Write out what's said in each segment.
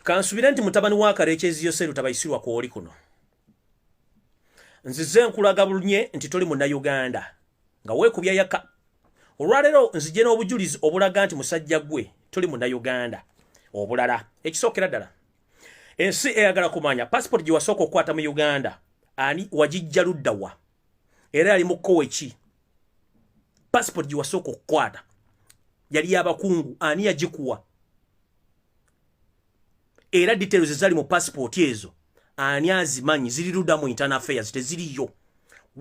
Kansubira nti mutabani wa Karekezi Yose Lutabayisirwa ko oli kuno. Nzize nkulaga bulunye nti Toli munna Uganda. Nga weekubya yaka. Olwaleero nzije n'obujulizi obulaga nti musajja gwe Toli munna Uganda. Obulala. Ekisookera ddala. Ensi eyagala kumanya passport gye wasooka okukwata mu Uganda. Ani wagijja ludda wa? Era ali mu kkowe ki? Passport gye wasooka okukwata. Yali y'abakungu ani yagikuwa? Era details zali mu passport ezo ani azimanyi ziri ludda mu internal affairs teziriyo.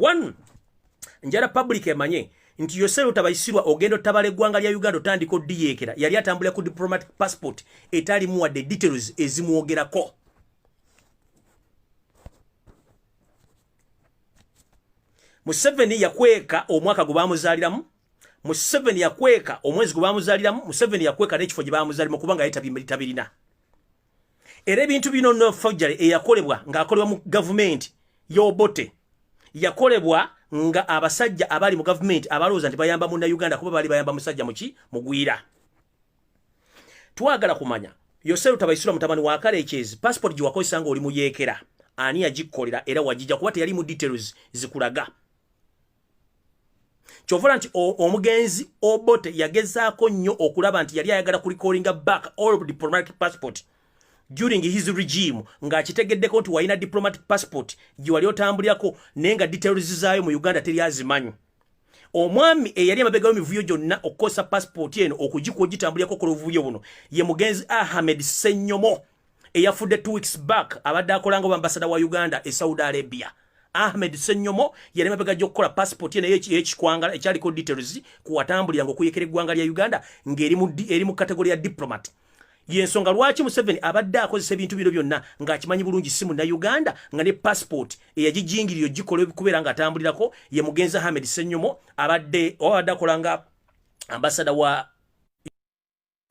One, njala public emanye nti Yose Lutabayisirwa ogendo tabale eggwanga lya Uganda otandika oddiyeekera yali atambulira ku diplomatic passport etali muwadde details ezimwogerako. Museveni yakweka omwaka gwe baamuzaaliramu, Museveni yakweka omwezi gwe baamuzaaliramu, Museveni yakweka n'ekifo gye baamuzaaliramu kubanga yetabirina. Era ebintu bino no forgery eyakolebwa ng'akolebwa mu government y'Obote yakolebwa nga abasajja abali mu government abalooza nti bayamba munna Uganda kuba bali bayamba musajja muki mugwira. Twagala kumanya Yose Lutabayisirwa mutabani wa Karekezi passport gye wakozesa nga oli mu yeekera ani yagikolera era wagijja kuba teyali mu details zikulaga. Kyovula nti omugenzi Obote yagezaako nnyo okulaba nti yali ayagala kulicolinga back all diplomatic passport during his regime nga akitegeddeko nti walina diplomatic passport gye wali otambulirako nenga details zaayo mu Uganda teri azimanyi. Omwami eyali amabega w'emivuyo gyonna okukosa passport eno okugikuwa ogitambulirako ku luvuyo buno ye mugenzi Ahmed Ssenyomo eyafudde 2 weeks back abadde akolanga ambassador wa Uganda e Saudi Arabia. Ahmed Ssenyomo yali amabega gy'okukola passport eno y'ekikwangala ekyaliko details kuwatambulira ng'okuyekera eggwanga lya Uganda ng'eri mu kategori ya diplomat. Yensonga lwaki Museveni abadde akozesa ebintu bino byonna ng'akimanyi bulungi si munna Uganda nga ne passport eyagijingirira ogikola kubeera ng'atambulirako ye mugenzi Ahmed Ssenyomo abadde akolanga ambassador wa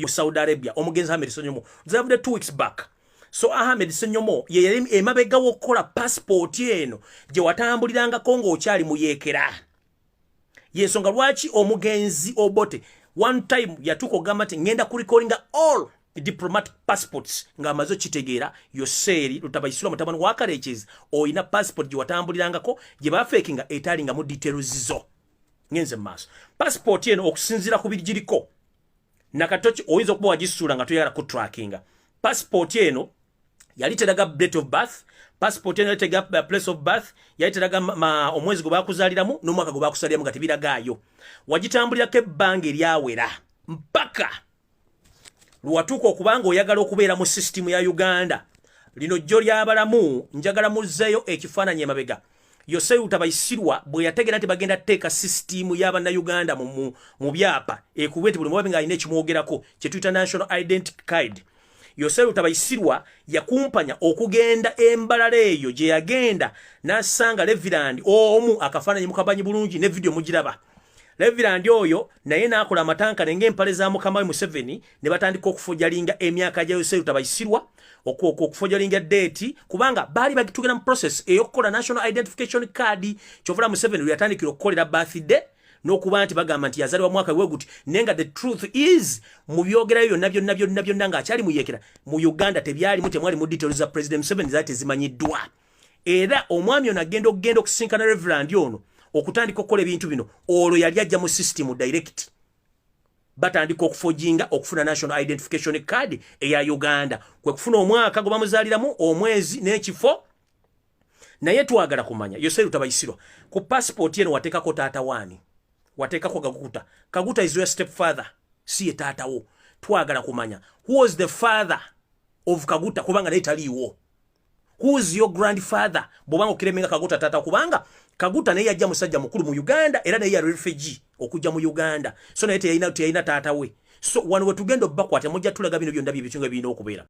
Saudi Arabia omugenzi Ahmed Ssenyomo zavudde 2 weeks back. So Ahmed Ssenyomo ye yali emabega w'okukola passport eno gye watambulirangako ng'okyali mu yeekera. Yensonga lwaki omugenzi Obote one time yatuuka ogamba nti ngenda kulicolinga all diplomatic passports nga amaze kitegeera Yose Lutabayisirwa mutabani wa Karekezi oyina passport gye watambulirangako gye bafekinga etalinga mu details zo. Ngenze maaso passport eno okusinzira ku birigiriko nakatoki oyinza okuba wagisuula nga toyagala ku trackinga. Passport eno yali teraga date of birth, passport eno yali teraga place of birth, yali teraga omwezi gwe bakuzaaliramu n'omwaka gwe bakusaliramu nga tebiragaayo. Wagitambulirako ebbanga eryawera mpaka lwatuuka okubanga oyagala okubeera mu system ya Uganda. Lino jjo lyabalamu njagala muzzeeyo ekifaananyi emabega. Yose Lutabayisirwa bwe yategera nti bagenda teeka system y'Abannayuganda mu byapa ekubwe nti buli mubabi ng'alina ekimwogerako kye tuyita national identity card. Yose Lutabayisirwa yakumpanya okugenda embalala eyo gye yagenda n'asanga Reverend omu akafaananyi mukabanyi bulungi ne video mugiraba. Reverend oyo naye n'akola amatanka nenge empale za mukama we Museveni ne batandika okufojalinga emyaka gya Yose Lutabayisirwa okufojalinga date kubanga bali bagitugera mu process ey'okukola national identification card. Kyovula Museveni yatandikira okukolera birthday n'okuba nti bagamba nti yazalibwa mwaka we guti nenga the truth is mu byogerayo byonna ng'akyali mu yeekera mu Uganda tebyalimu temwali mu details za President Museveni zaate zimanyiddwa. Era omwami ono agenda okusinkana Reverend ono okutandika okukola ebintu bino olwo yali ajja mu system direct batandika okufojinga okufuna national identification card eya Uganda kwe kufuna omwaka gwe bamuzaaliramu omwezi n'ekifo. Naye twagala kumanya Yose Lutabayisirwa ku passport eno wateekako taata waani wateekako Kaguta is your stepfather si ye taatawo. Twagala kumanya who was the father of Kaguta kubanga naye taliiwo. Who is your grandfather bwobanga okiremenga Kaguta taata kubanga Kaguta naye yajja musajja mukulu mu Uganda era naye ya refugee okujja mu Uganda. So naye teyayina taata we. So wano we tugenda obbakwata mujja tulaga bino byonna by'ebitunga birina okubeera.